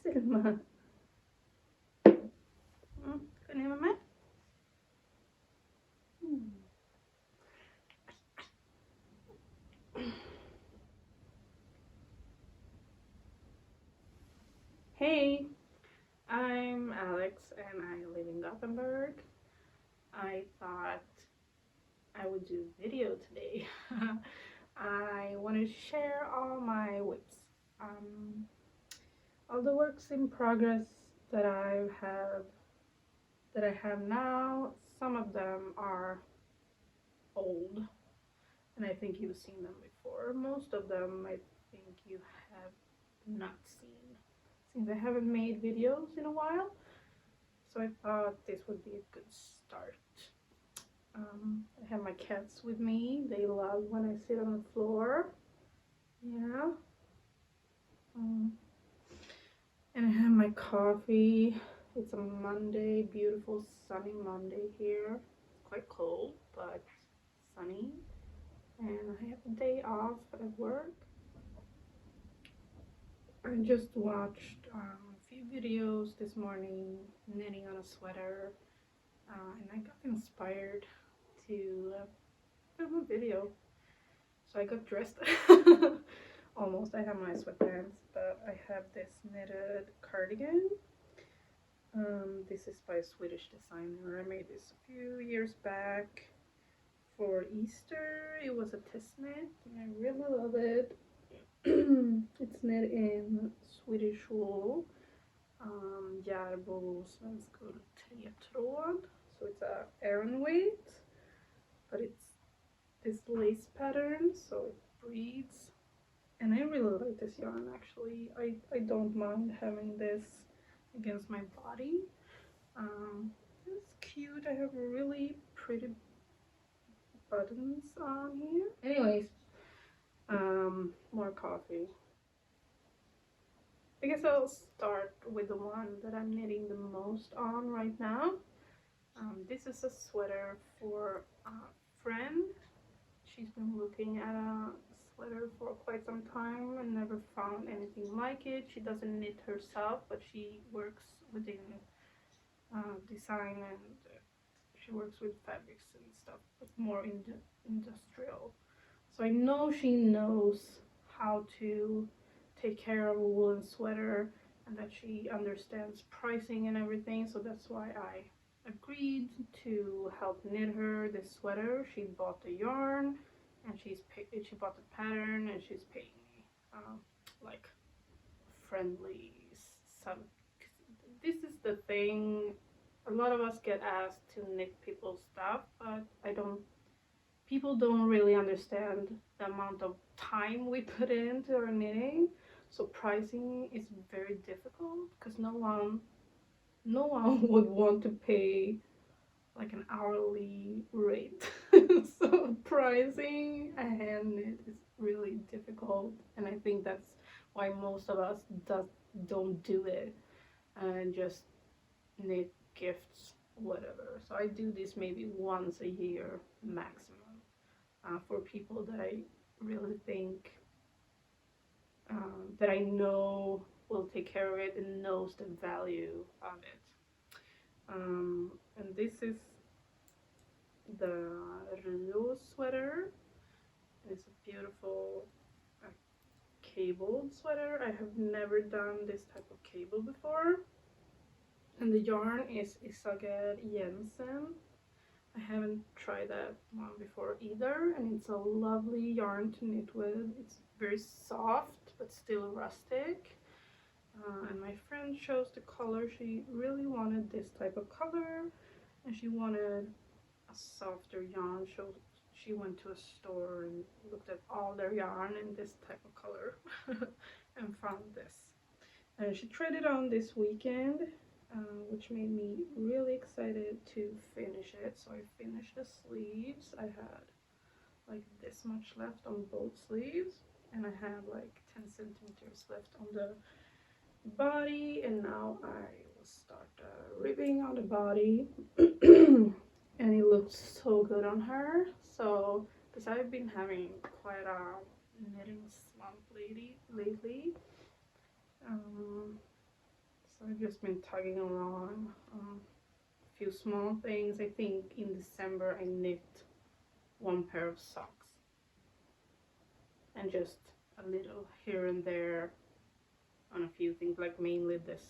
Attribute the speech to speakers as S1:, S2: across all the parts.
S1: ser man. Kunde ni vara med? Hey, I'm Alex and I live in Gothenburg. I thought I would do a video today. I wanted to share all my whips. All the works in progress that I have now. Some of them are old, and I think you've seen them before. Most of them I think you have not seen, since I haven't made videos in a while. So I thought this would be a good start. I have my cats with me. They love when I sit on the floor. Yeah. And I have my coffee. It's a Monday, beautiful sunny Monday here. It's quite cold, but sunny. And I have a day off at work. I just watched a few videos this morning, knitting on a sweater, and I got inspired to film a video. So I got dressed. Almost. I have my sweatpants, but I have this knitted cardigan. This is by a Swedish designer. I made this a few years back for Easter. It was a test knit and I really love it. It's knit in Swedish wool, Järbo svenskull 3-tråd, so it's a Aran weight, but it's this lace pattern, so it breathes, and I really like this yarn. Actually, I don't mind having this against my body. It's cute. I have really pretty buttons on here. Anyways, more coffee. I guess I'll start with the one that I'm knitting the most on right now. This is a sweater for a friend. She's been looking at a sweater for quite some time and never found anything like it. She doesn't knit herself, but she works within design, and she works with fabrics and stuff, but more industrial. So I know she knows how to take care of a woolen sweater, and that she understands pricing and everything. So that's why I agreed to help knit her this sweater. She bought the yarn, and she bought the pattern, and she's paying me like friendly some. This is the thing. A lot of us get asked to knit people's stuff, but people don't really understand the amount of time we put into our knitting. So pricing is very difficult because no one would want to pay like an hourly rate. So pricing a hand knit is really difficult, and I think that's why most of us don't do it and just knit gifts, whatever. So I do this maybe once a year maximum, for people that I really think that I know will take care of it and knows the value of it. And this is the Rio sweater. It's a beautiful cabled sweater. I have never done this type of cable before. And the yarn is Isager Jensen. I haven't tried that one before either, and it's a lovely yarn to knit with. It's very soft but still rustic. And my friend chose the color. She really wanted this type of color, and she wanted a softer yarn. So she went to a store and looked at all their yarn in this type of color and found this. And she tried it on this weekend, which made me really excited to finish it. So I finished the sleeves. I had like this much left on both sleeves, and I had like 10 centimeters left on the body, and now I will start ribbing on the body. And it looks so good on her. So because I've been having quite a knitting slump lately, So I've just been tugging along. A few small things. I think in December I knit one pair of socks. And just a little here and there on a few things, like mainly this.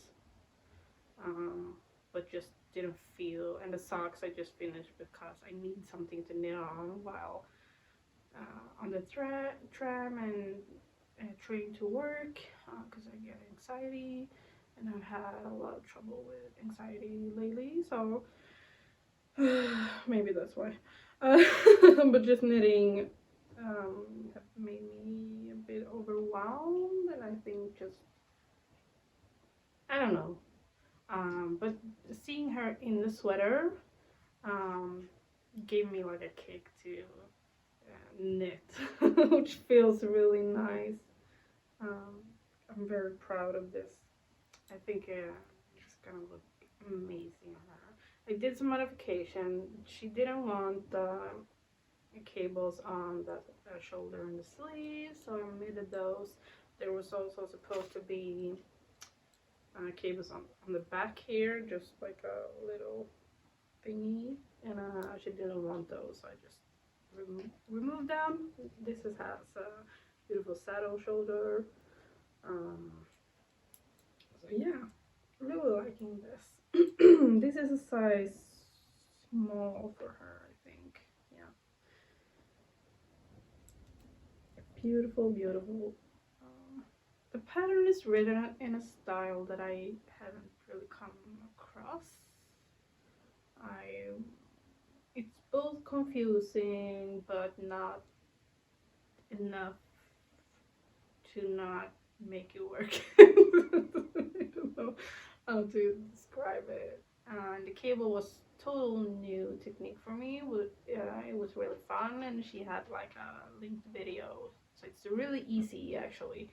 S1: But just didn't feel, and the socks I just finished because I need something to knit on while on the tram and train to work, because I get anxiety, and I've had a lot of trouble with anxiety lately, so maybe that's why. But just knitting have made me a bit overwhelmed, and I think just, I don't know. But seeing her in the sweater gave me like a kick to knit, which feels really nice. I'm very proud of this. I think it's gonna look amazing on her. I did some modification. She didn't want the cables on the shoulder and the sleeve, so I omitted those. There was also supposed to be cables on the back here, just like a little thingy, and she didn't want those, so I just removed them. This has a beautiful saddle shoulder. So yeah, really liking this. This is a size small for her, I think. Yeah, beautiful, beautiful. The pattern is written in a style that I haven't really come across. It's both confusing but not enough to not make it work. I don't know how to describe it. And the cable was total new technique for me. It was really fun, and she had like a linked video, so it's really easy actually,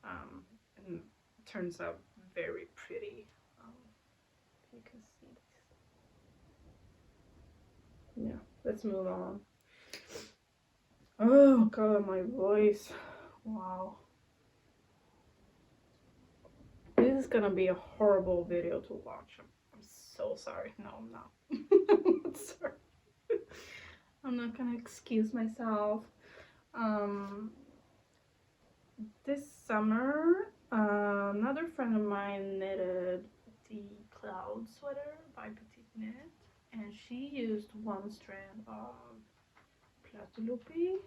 S1: and it turns out very pretty. You can see this. Yeah, let's move on. Oh god, my voice. Wow. This is gonna be a horrible video to watch. I'm so sorry. No, I'm not. I'm not sorry. I'm not gonna excuse myself. This summer, another friend of mine knitted the cloud sweater by Petite Knit, and she used one strand of Bookupied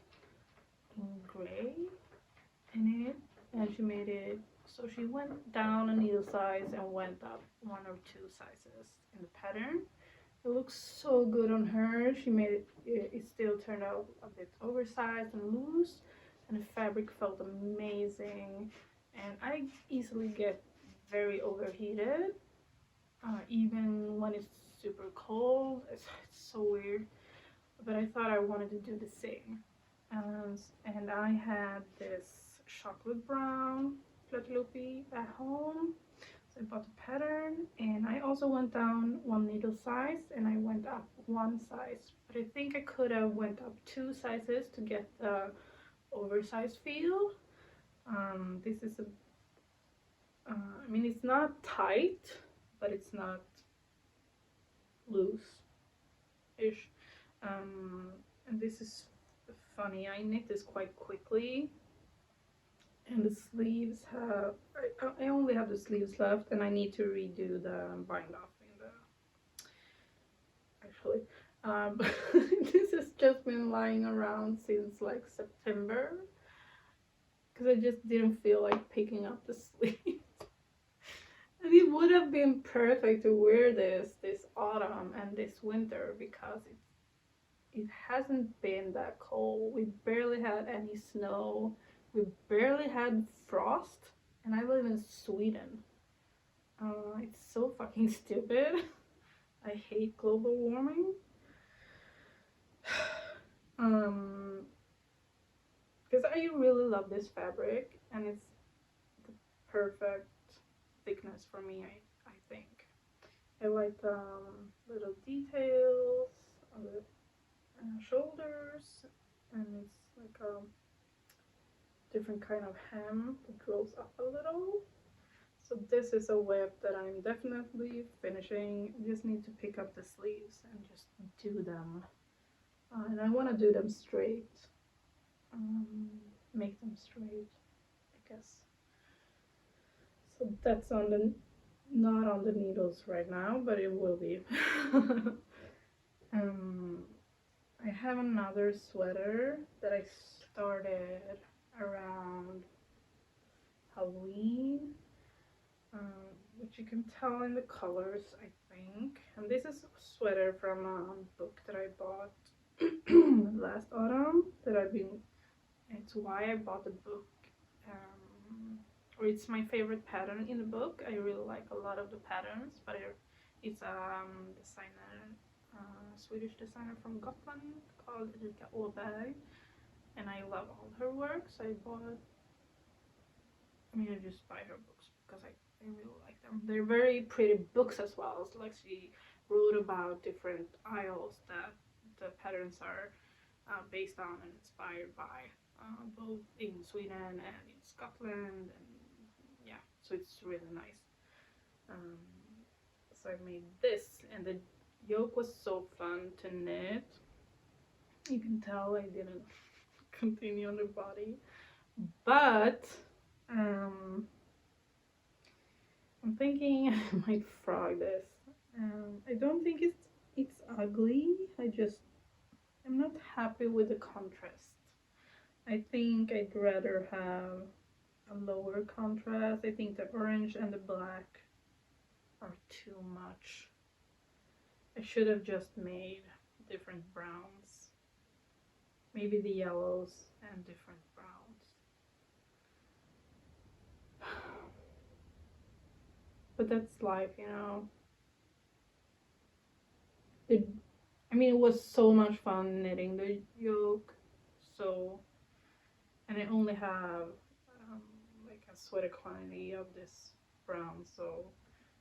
S1: in gray in it, and she made it so she went down a needle size and went up 1 or 2 sizes in the pattern. It looks so good on her. She made it still turned out a bit oversized and loose, and the fabric felt amazing. And I easily get very overheated, even when it's super cold. It's so weird, but I thought I wanted to do the same. And I had this chocolate brown Bookupied at home, so I bought the pattern, and I also went down 1 needle size and I went up 1 size, but I think I could have went up 2 sizes to get the oversized feel. This is I mean, it's not tight, but it's not loose-ish. And this is funny, I knit this quite quickly, and the sleeves have, I only have the sleeves left, and I need to redo the bind off in the, actually, this has just been lying around since like September, because I just didn't feel like picking up the sleeves. And it would have been perfect to wear this autumn and this winter, because it hasn't been that cold. We barely had any snow. We barely had frost, and I live in Sweden. It's so fucking stupid. I hate global warming. Because I really love this fabric, and it's the perfect thickness for me, I think. I like little details on the shoulders, and it's like a different kind of hem that grows up a little. So this is a whip that I'm definitely finishing. I just need to pick up the sleeves and just do them. And I want to do them straight. Make them straight, I guess. So that's on the, not on the needles right now, but it will be. I have another sweater that I started around Halloween, which you can tell in the colors, I think. And this is a sweater from a book that I bought last autumn. It's why I bought the book. Or it's my favorite pattern in the book. I really like a lot of the patterns, but it's designer, Swedish designer from Gotland called Rika, and I love all her works. I just buy her books because I really like them. They're very pretty books as well. It's like she wrote about different isles that the patterns are based on and inspired by, both in Sweden and in Scotland, and yeah, so it's really nice. So I made this, and the yoke was so fun to knit. You can tell I didn't continue on the body, but I'm thinking I might frog this. I don't think it's ugly. I'm not happy with the contrast. I think I'd rather have a lower contrast. I think the orange and the black are too much. I should have just made different browns. Maybe the yellows and different browns. But that's life, you know. It was so much fun knitting the yoke. And I only have like a sweater quantity of this brown, so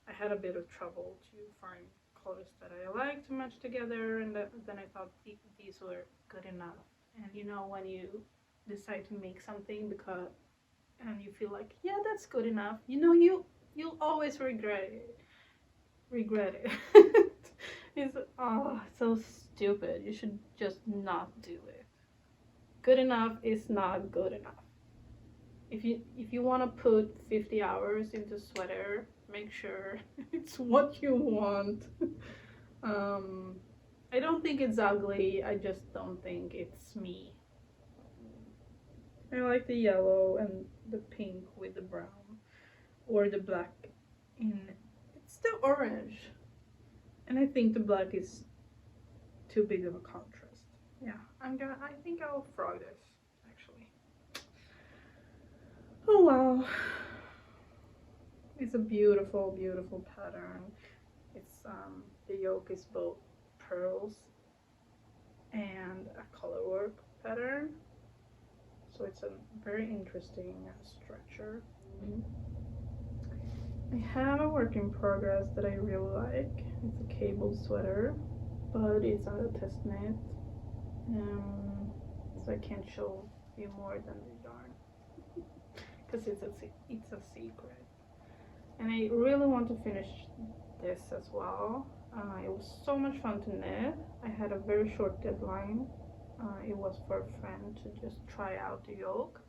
S1: I had a bit of trouble to find colors that I like to match together, and then I thought these were good enough. And you know, when you decide to make something and you feel like, yeah, that's good enough, you know, you'll always regret it. It's so stupid. You should just not do it. Good enough is not good enough. If you want to put 50 hours into sweater, make sure it's what you want. I don't think it's ugly. I just don't think it's me. I like the yellow and the pink with the brown, or the black it's the orange. And I think the black is too big of a contrast. Yeah, I think I'll frog this, actually. Oh wow. It's a beautiful, beautiful pattern. It's the yoke is both pearls and a colorwork pattern. So it's a very interesting stretcher. I have a work in progress that I really like. It's a cable sweater, but it's on a test knit, so I can't show you more than the yarn because it's a secret. And I really want to finish this as well. It was so much fun to knit. I had a very short deadline. It was for a friend to just try out the yoke,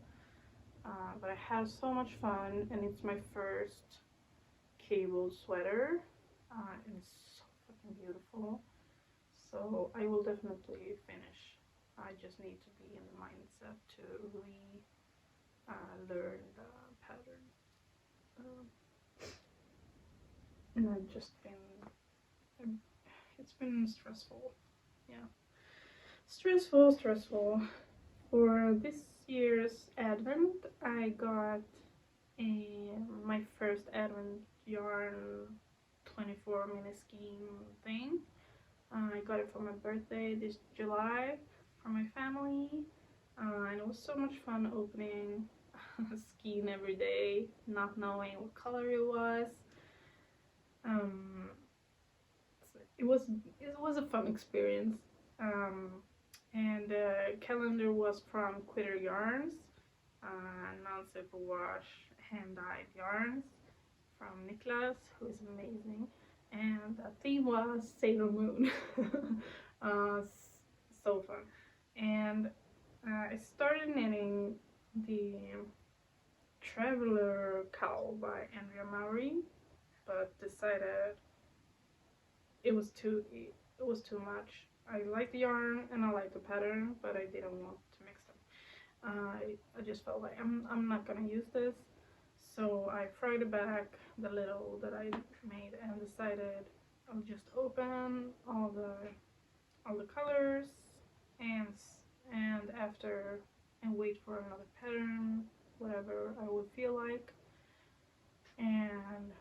S1: but I had so much fun, and it's my first cable sweater, and it's so fucking beautiful. So I will definitely finish. I just need to be in the mindset to learn the pattern. And I've just it's been stressful. Yeah, stressful. For this year's Advent, I got my first Advent yarn 24 mini skein thing. I got it for my birthday this July from my family, and it was so much fun opening a skein every day, not knowing what color it was. It was a fun experience. And the calendar was from Quitter Yarns, non-superwash hand-dyed yarns from Niklas, who is amazing, and the theme was Sailor Moon. uh, so fun. And I started knitting the Traveler Cowl by Andrea Mowry, but decided it was too much. I like the yarn and I like the pattern, but I didn't want to mix them. I just felt like I'm not gonna use this, so I fried back the little that I made and decided I'll just open all the colors and after and wait for another pattern, whatever I would feel like. And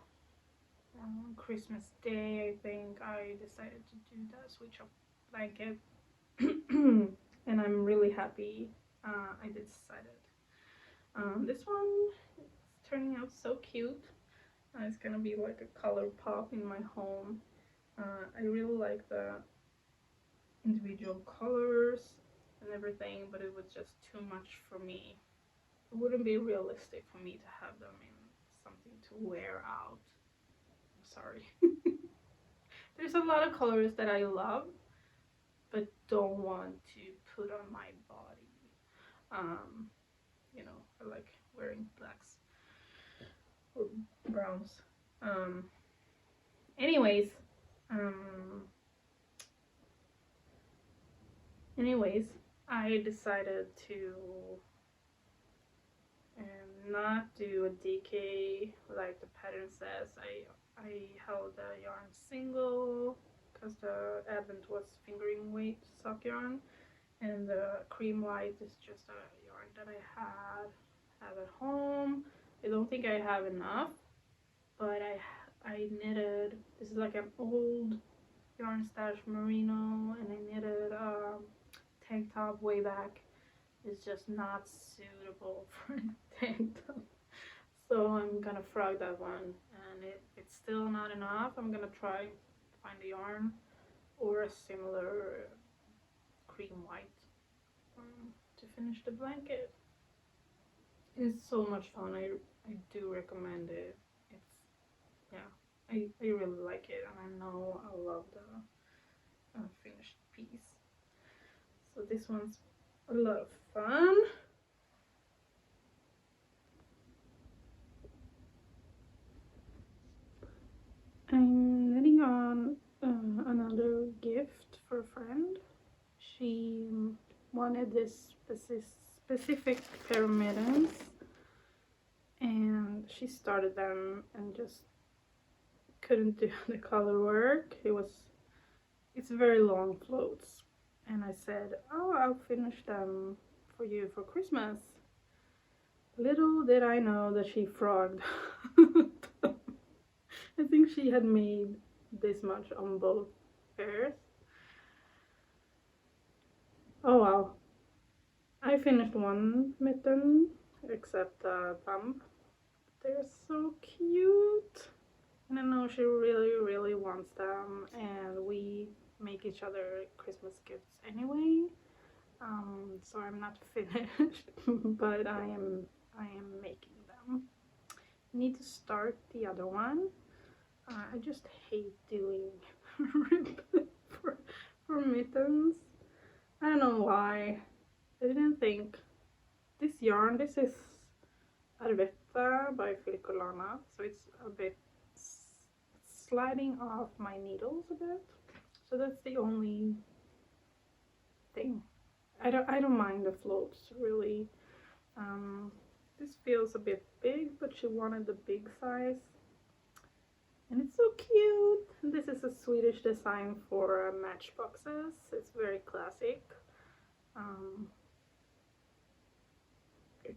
S1: on Christmas Day, I think I decided to do the switch up blanket, and I'm really happy I decided. This one is turning out so cute. It's gonna be like a color pop in my home. I really like the individual colors and everything, but it was just too much for me. It wouldn't be realistic for me to have them in something to wear out. I'm sorry. There's a lot of colors that I love, but don't want to put on my body. You know, I like wearing blacks or browns. Anyways, I decided to not do a DK like the pattern says. I held the yarn single because the Advent was fingering weight sock yarn, and the cream white is just a yarn that I have at home. I don't think I have enough, but I knitted, this is like an old yarn stash merino, and I knitted a tank top way back. It's just not suitable for a tank top, so I'm gonna frog that one, and it's still not enough. I'm gonna try to find a yarn or a similar cream white to finish the blanket. It's so much fun. I do recommend it. It's, yeah, I really like it, and I know I'll love the finished piece. So this one's a lot of fun. I'm knitting on another gift for a friend. She wanted this specific pair of mittens, and she started them and just couldn't do the color work. It's very long floats, and I said, oh, I'll finish them for you for Christmas. Little did I know that she frogged. I think she had made this much on both pairs. Oh well. I finished one mitten, except the bump. They're so cute. And I know she really wants them, and we make each other Christmas gifts anyway. So I'm not finished, but I am making them. I need to start the other one. I just hate doing rib for mittens. I don't know why. I didn't think this yarn. This is Arvetta by Filicolana, so it's a bit sliding off my needles a bit. So that's the only thing. I don't mind the floats really. This feels a bit big, but she wanted the big size. And it's so cute. This is a Swedish design for matchboxes. It's very classic. I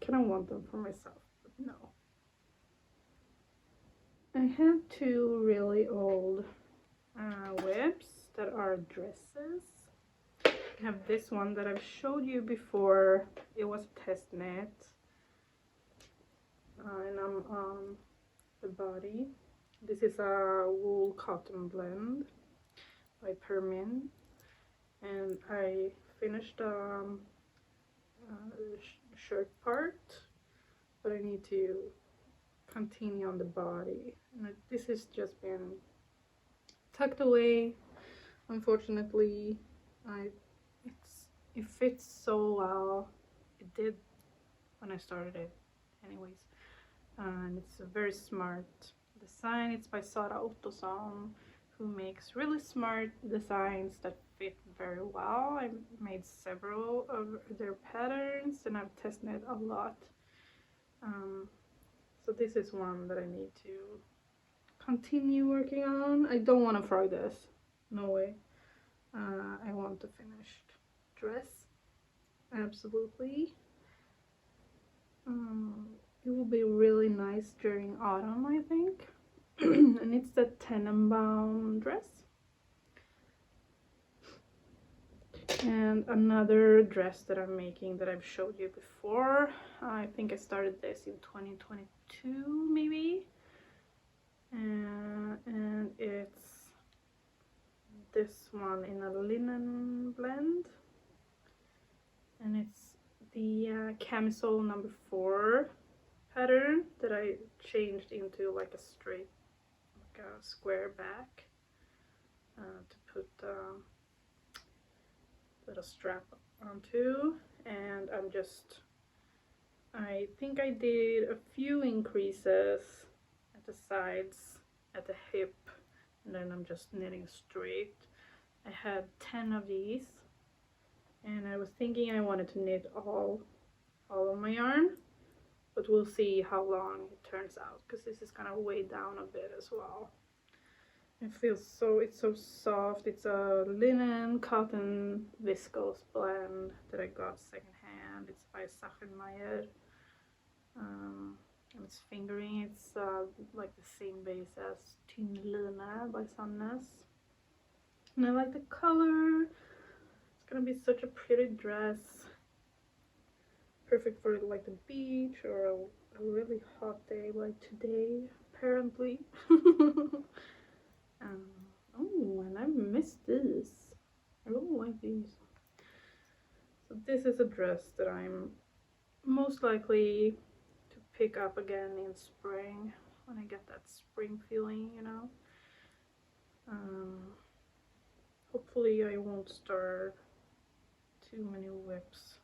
S1: kind of want them for myself, but no. I have two really old webs that are dresses. I have this one that I've showed you before. It was a test knit. And I'm on the body. This is a wool cotton blend by Permin, and I finished the shirt part, but I need to continue on the body. And this has just been tucked away. Unfortunately, it fits so well. It did when I started it, anyways. And it's a very smart design. It's by Sara Ottosson, who makes really smart designs that fit very well. I made several of their patterns and I've tested it a lot. So this is one that I need to continue working on. I don't want to fry this, no way. I want a finished dress, absolutely. It will be really nice during autumn, I think. And it's the Tenenbaum dress. And another dress that I'm making that I've showed you before. I think I started this in 2022 maybe. And it's this one in a linen blend. And it's the camisole number 4 pattern that I changed into like a straight, like a square back to put little strap onto. And I think I did a few increases at the sides, at the hip, and then I'm just knitting straight. I had 10 of these, and I was thinking I wanted to knit all of my yarn, but we'll see how long it turns out, because this is kind of weighed down a bit as well. It feels it's so soft. It's a linen cotton viscose blend that I got secondhand. It's by Sachenmeyer. And it's fingering. It's like the same base as Tynn Line by Sandnes. And I like the color. It's gonna be such a pretty dress. Perfect for like the beach or a really hot day like today, apparently. Oh, and I missed these. I really like these. So this is a dress that I'm most likely to pick up again in spring, when I get that spring feeling, you know. Hopefully I won't start too many whips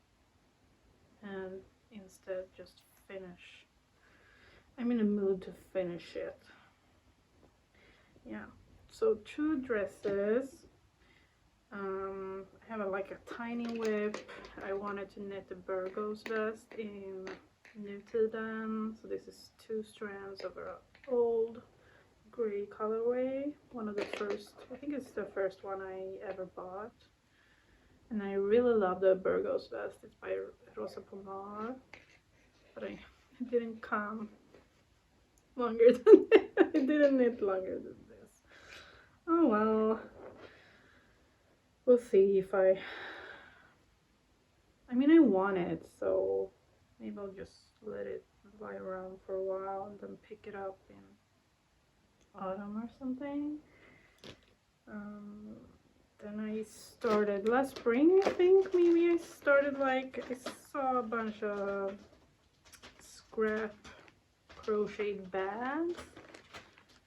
S1: and instead just finish. I'm in a mood to finish it. Yeah. So 2 dresses. I have like a tiny whip. I wanted to knit the Burgos vest in Nutiden. So this is 2 strands of an old gray colorway. One of the first, I think it's the first one I ever bought. And I really love the Burgos vest. It's by Rosa Pomar. But it didn't come longer than I didn't knit longer than this. Oh well, we'll see if I mean I want it, so maybe I'll just let it lie around for a while and then pick it up in autumn or something. Then I started last spring, I think. Maybe I started I saw a bunch of scrap crocheted bags,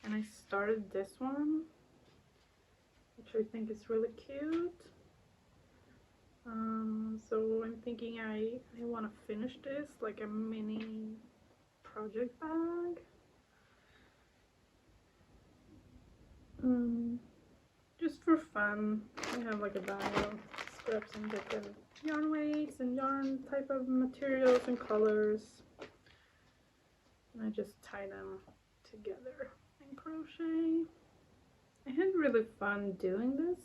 S1: and I started this one, which I think is really cute. So I'm thinking I want to finish this like a mini project bag. Just for fun. I have like a bag of scraps and different yarn weights and yarn type of materials and colors. And I just tie them together and crochet. I had really fun doing this.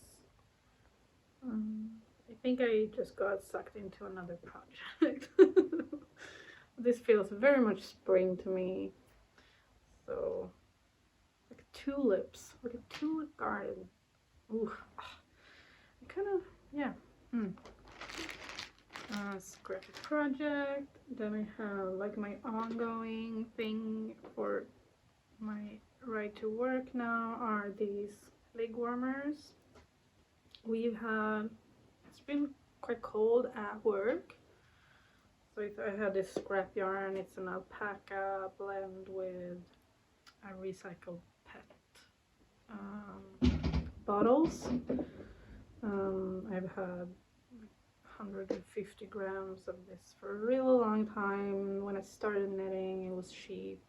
S1: I think I just got sucked into another project. This feels very much spring to me. So, like tulips, like a tulip garden. Ooh, I kind of, yeah. Scrappy project. Then I have like my ongoing thing for my right to work now are these leg warmers. It's been quite cold at work, So I had this scrap yarn. It's an alpaca blend with a recycled pet bottles. I've had 150 grams of this for a really long time. When I started knitting, it was cheap.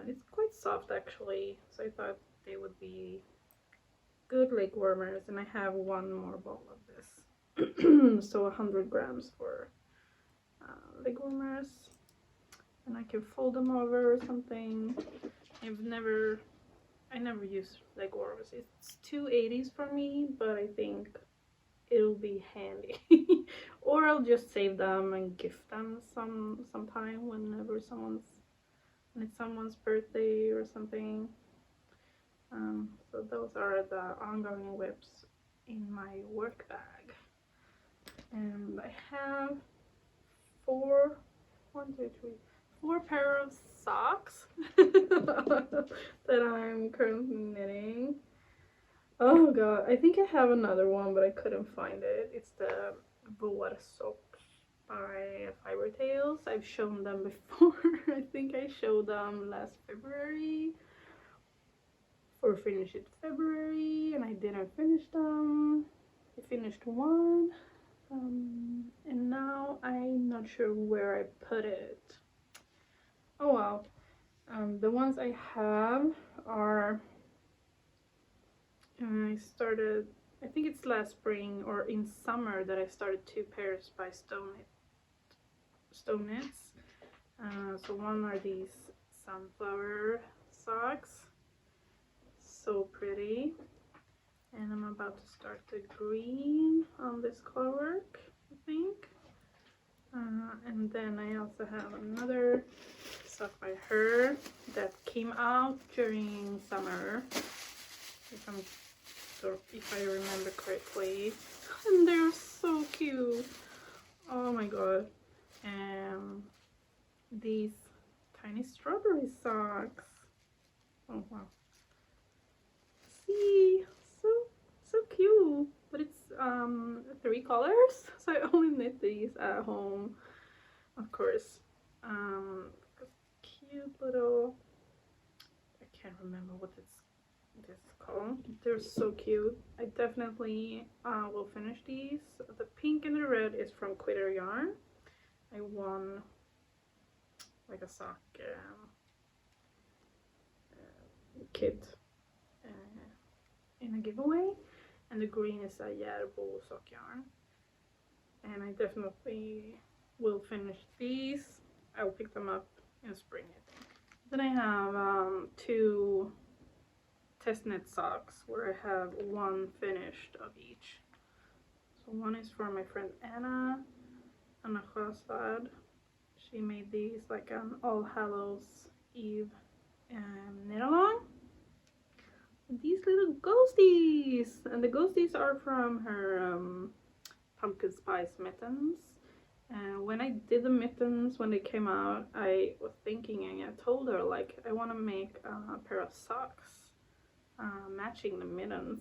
S1: It's quite soft actually, so I thought they would be good leg warmers, and I have one more ball of this. So 100 grams for leg warmers, and I can fold them over or something. I never use leg warmers. It's 280s for me, but I think it'll be handy. Or I'll just save them and gift them sometime whenever when it's someone's birthday or something. So those are the ongoing whips in my work bag, and I have four pair of socks that I'm currently knitting. Oh god, I think I have another one, but I couldn't find it. It's the Vår socks by Fiber Tales. I've shown them before. I think I showed them last February for Finish It February, and I didn't finish them. I finished one, and now I'm not sure where I put it. Oh well. The ones I have are, I think it's last spring or in summer that I started 2 pairs by Stone Knits. So one are these sunflower socks, so pretty, and I'm about to start the green on this Colorwork, I think. And then I also have another sock by her that came out during summer, if I remember correctly, and they're so cute. Oh my god. These tiny strawberry socks. Oh wow. See, so cute. But it's 3 colors, so I only knit these at home, of course. Cute little, I can't remember what this called. They're so cute. I definitely will finish these. The pink and the red is from Quitter Yarn. I won like a sock kit in a giveaway, and the green is a Järbo sock yarn, and I definitely will finish these. I will pick them up in spring, I think. Then I have 2 test knit socks where I have 1 finished of each. So one is for my friend Anna Sjöstad. She made these like an All Hallows Eve knit along. And these little ghosties, and the ghosties are from her pumpkin spice mittens. And when I did the mittens, when they came out, I was thinking, and I told her, like, I want to make a pair of socks matching the mittens.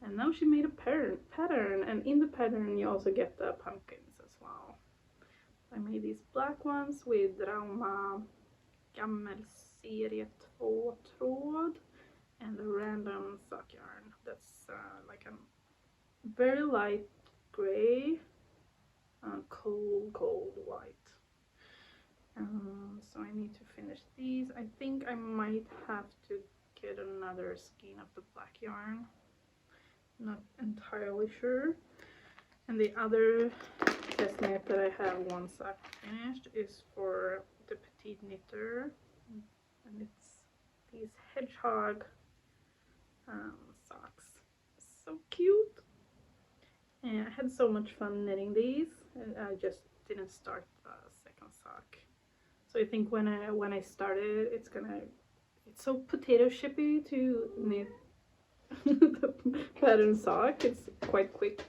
S1: And now she made a pattern, and in the pattern you also get the pumpkins as well. I made these black ones with Rauma Gammelserie 2 tråd and a random sock yarn that's like a very light gray, cold white. So I need to finish these. I think I might have to get another skein of the black yarn, not entirely sure. And the other test knit that I have 1 sock finished is for the Petite Knitter, and it's these hedgehog socks. So cute, and I had so much fun knitting these, and I just didn't start the second sock. So I think when I started, it's so potato chippy to knit the pattern sock. It's quite quick,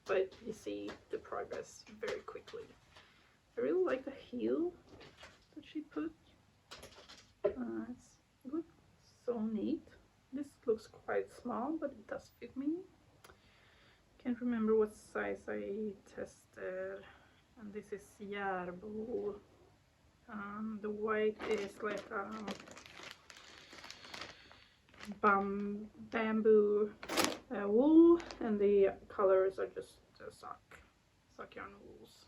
S1: but you see the progress very quickly. I really like the heel that she put. It looks so neat. This looks quite small, but it does fit me. Can't remember what size I tested. and this is Järbo. The white is like bamboo wool, and the colors are just sock yarn wools.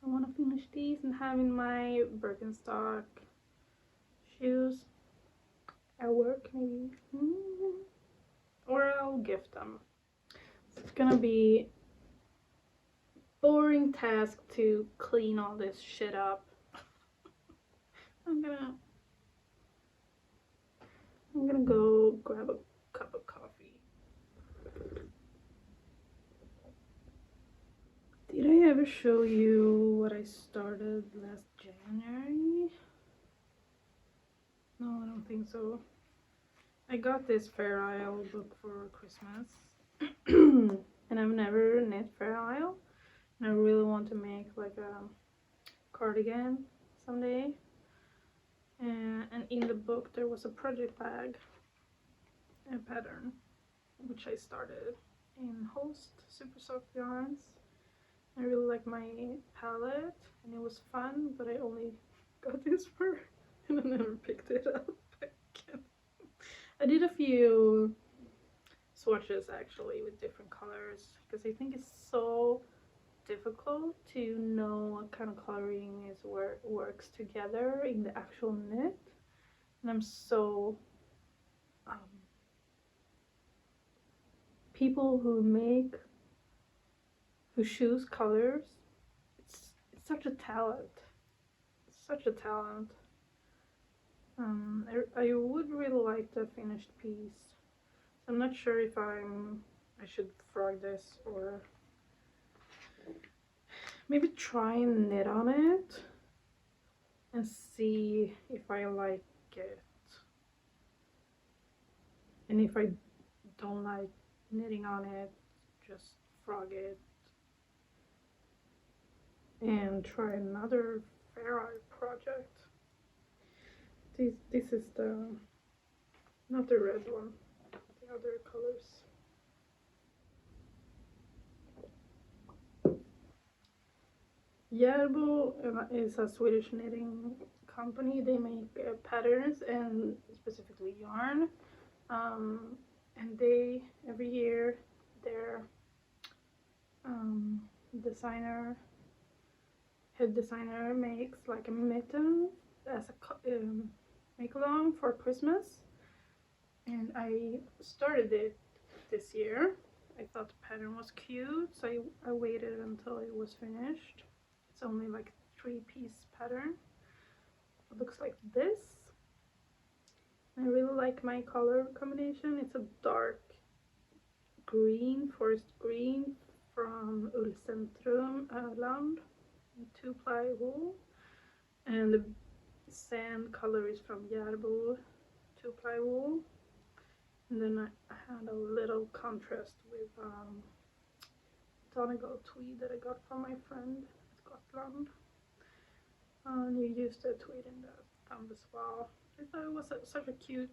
S1: I want to finish these and have in my Birkenstock shoes at work maybe, or I'll gift them. So it's gonna be boring task to clean all this shit up. I'm gonna go grab a cup of coffee. Did I ever show you what I started last January? No, I don't think so. I got this Fair Isle book for Christmas. And I've never knit Fair Isle. And I really want to make like a cardigan someday. And in the book there was a project bag, a pattern, which I started in Host Super Soft Yarns. I really like my palette and it was fun, but I only got this for and I never picked it up again. I did a few swatches actually with different colors because I think it's so difficult to know what kind of coloring is where it works together in the actual knit, and I'm so people who choose colors, it's such a talent. It's such a talent. I would really like the finished piece. So I'm not sure if I should frog this or maybe try and knit on it and see if I like it. And if I don't like knitting on it, just frog it and try another Fair Isle project. This is not the red one, the other colors. Järbo is a Swedish knitting company. They make patterns and specifically yarn. And they, every year, their head designer makes like a mitten as a make along for Christmas. And I started it this year. I thought the pattern was cute, so I waited until it was finished. It's only like a 3-piece pattern. It looks like this. I really like my color combination. It's a dark green, forest green from Ullcentrum Land, 2-ply wool, and the sand color is from Järbo 2-ply wool. And then I had a little contrast with Donegal tweed that I got from my friend in Scotland. And you used the tweed in the thumb as well. I thought it was such a cute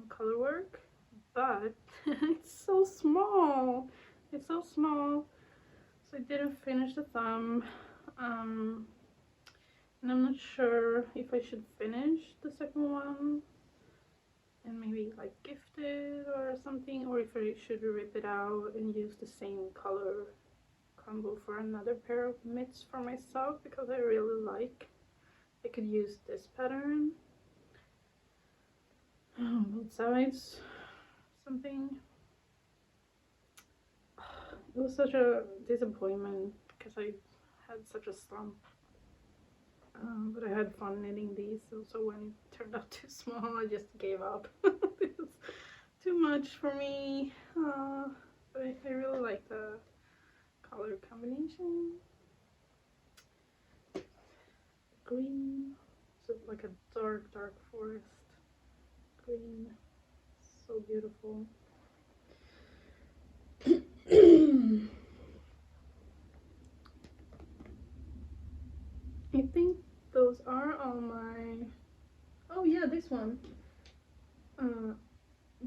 S1: color work, but it's so small. It's so small, so I didn't finish the thumb. And I'm not sure if I should finish the second one and maybe like gift it or something, or if I should rip it out and use the same color combo for another pair of mitts for myself, because I really like, I could use this pattern on both sides, something. It was such a disappointment because I had such a slump, but I had fun knitting these, so when it turned out too small I just gave up. It was too much for me, but I really like the color combination. Green, so like a dark forest green, so beautiful. I think those are all my, oh yeah, this one,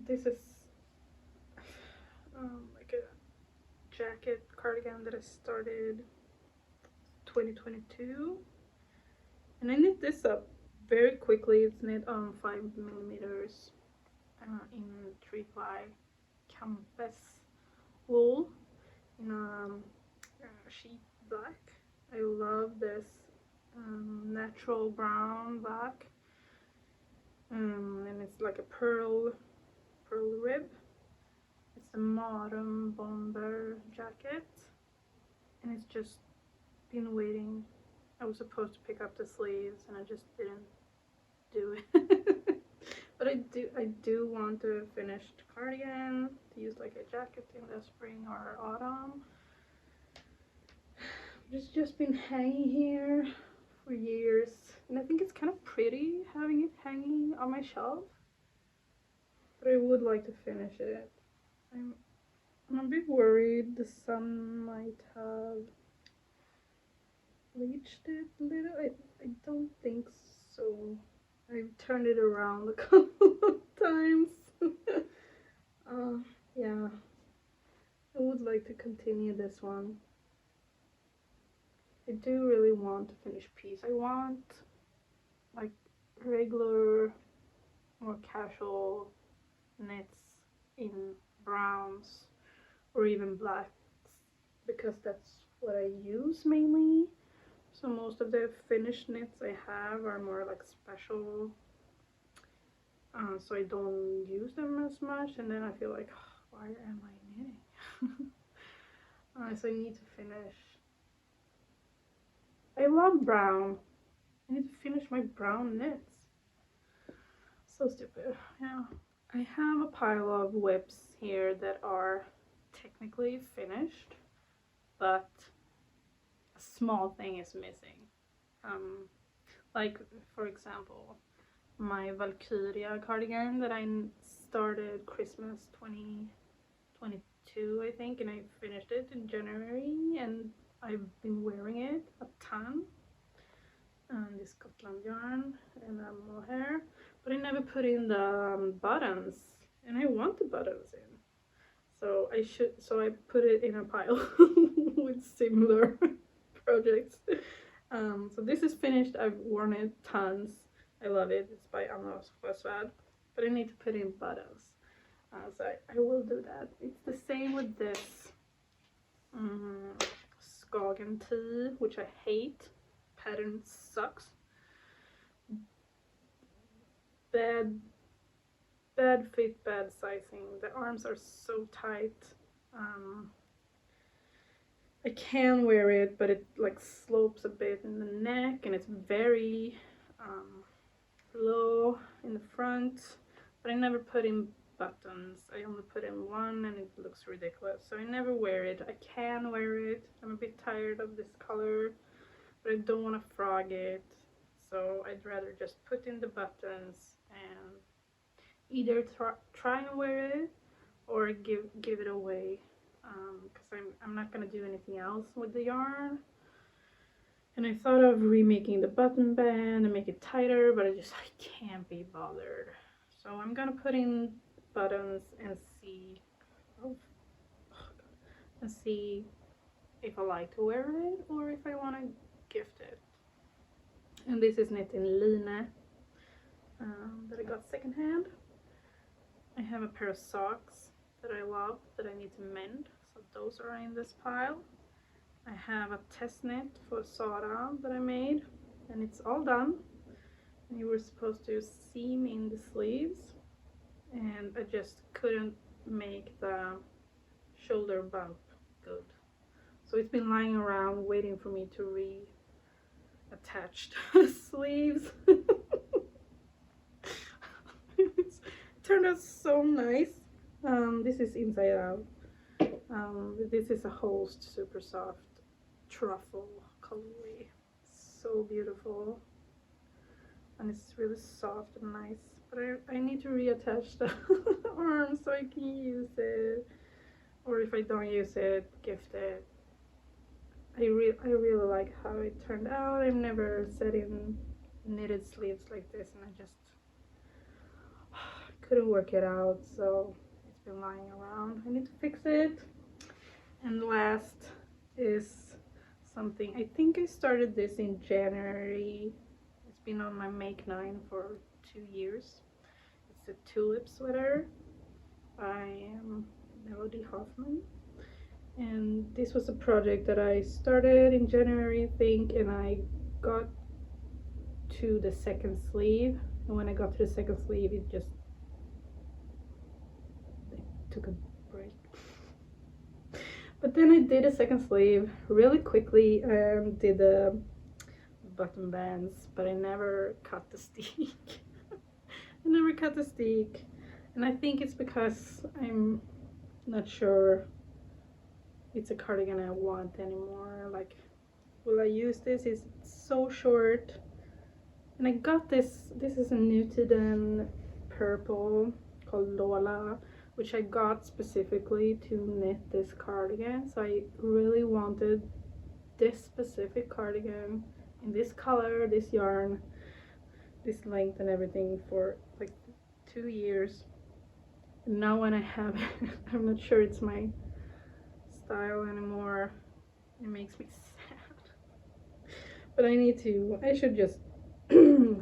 S1: this is like a jacket cardigan that I started 2022. And I knit this up very quickly. It's knit on 5mm in 3-ply campus wool in a sheet black. I love this natural brown black, and it's like a pearl rib. It's a modern bomber jacket, and it's just been waiting. I was supposed to pick up the sleeves and I just didn't do it. But I do want a finished cardigan to use like a jacket in the spring or autumn. It's just been hanging here for years, and I think it's kind of pretty having it hanging on my shelf, but I would like to finish it. I'm a bit worried the sun might have bleached it a little. I don't think so. I've turned it around a couple of times. Yeah, I would like to continue this one. I do really want a finished piece. I want like regular, more casual knits in browns or even blacks, because that's what I use mainly. So most of the finished knits I have are more like special, so I don't use them as much, and then I feel like, oh, why am I knitting? So I need to finish. I love brown. I need to finish my brown knits. So stupid. Yeah. I have a pile of whips here that are technically finished, but a small thing is missing. Like for example, my Valkyria cardigan that I started Christmas 2022, I think, and I finished it in January, and I've been wearing it a ton. And this Scotland yarn and mohair, but I never put in the buttons, and I want the buttons in. So I put it in a pile with similar projects. So this is finished. I've worn it tons. I love it. It's by Anna Sjösvärd, but I need to put in buttons. So I will do that. It's the same with this Skagen tee, which I hate. Pattern sucks. Bad fit, bad sizing. The arms are so tight. I can wear it, but it like slopes a bit in the neck, and it's very low in the front. But I never put in buttons. I only put in one, and it looks ridiculous. So I never wear it. I can wear it. I'm a bit tired of this color, but I don't want to frog it. So I'd rather just put in the buttons and either try and wear it or give it away, because I'm not gonna do anything else with the yarn. And I thought of remaking the button band and make it tighter, but I can't be bothered. So I'm gonna put in buttons and see if I like to wear it or if I want to gift it. And this is knit in line that I got secondhand. I have a pair of socks that I love that I need to mend, so those are in this pile. I have a test knit for Sara that I made, and it's all done. And you were supposed to seam in the sleeves, and I just couldn't make the shoulder bump good. So it's been lying around waiting for me to reattach the sleeves. It's turned out so nice. This is inside out. This is a Holst super soft truffle colorway. So beautiful, and it's really soft and nice. But I need to reattach the arm so I can use it, or if I don't use it, gift it. I really like how it turned out. I've never set in knitted sleeves like this, and I just couldn't work it out, so it's been lying around. I need to fix it. And last is something. I think I started this in January. It's been on my Make 9 for 2 years. It's a tulip sweater by Melody Hoffman. And this was a project that I started in January, I think, and I got to the second sleeve. And when I got to the second sleeve, it just took a break. But then I did a second sleeve really quickly and did the button bands, but I never cut the steek. I never cut the steek, and I think it's because I'm not sure it's a cardigan I want anymore. Like, will I use this? It's so short. And I got this is a Newton purple called Lola, which I got specifically to knit this cardigan. So I really wanted this specific cardigan in this color, this yarn, this length and everything for like 2 years. And now when I have it, I'm not sure it's my style anymore. It makes me sad. But I should just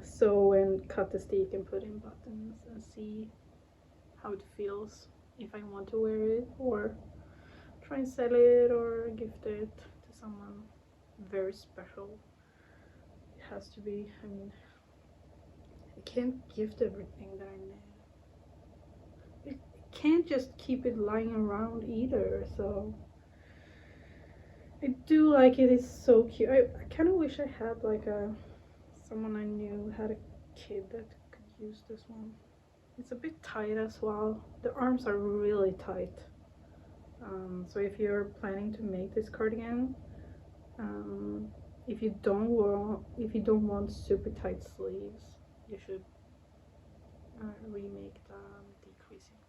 S1: sew and cut the steek and put in buttons and see how it feels, if I want to wear it or try and sell it or gift it to someone very special. It has to be. I mean, I can't gift everything that I knit. Can't just keep it lying around either, so I do like it. It's so cute. I kind of wish I had like someone I knew had a kid that could use this one. It's a bit tight as well. The arms are really tight, so if you're planning to make this cardigan, if you don't want super tight sleeves, you should remake the decreasing.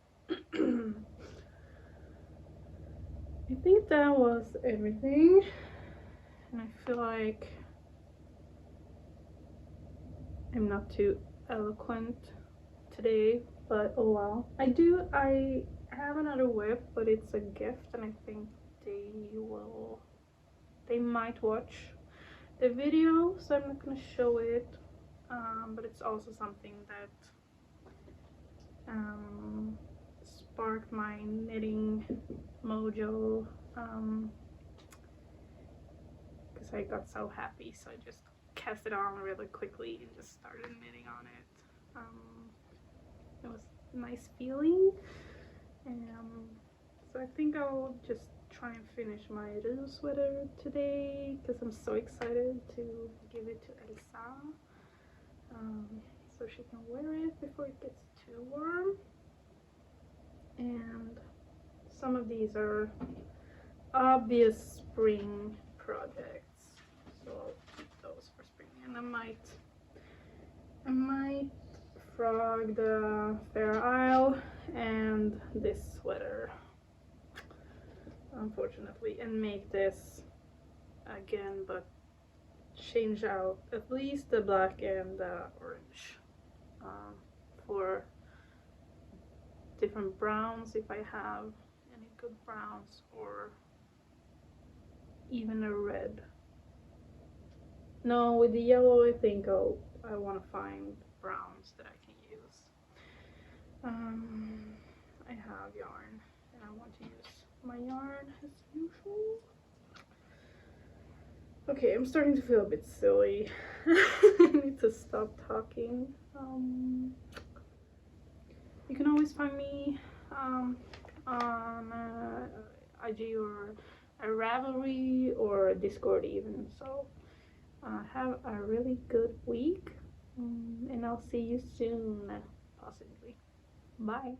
S1: I think that was everything, and I feel like I'm not too eloquent today, but oh well. I have another whip, but it's a gift, and I think they might watch the video, so I'm not gonna show it, but it's also something that sparked my knitting mojo, because I got so happy, so I just cast it on really quickly and just started knitting on it. It was a nice feeling, and so I think I'll just try and finish my little sweater today because I'm so excited to give it to Elsa, so she can wear it before it gets too warm. And some of these are obvious spring projects, so I'll keep those for spring. And I might frog the Fair Isle and this sweater, unfortunately, and make this again, but change out at least the black and the orange for different browns, if I have any good browns, or even a red. No, with the yellow, I think I want to find browns that I can use. I have yarn, and I want to use my yarn as usual. Okay, I'm starting to feel a bit silly. I need to stop talking. You can always find me on IG or a Ravelry or Discord even. So have a really good week, and I'll see you soon, possibly. Bye.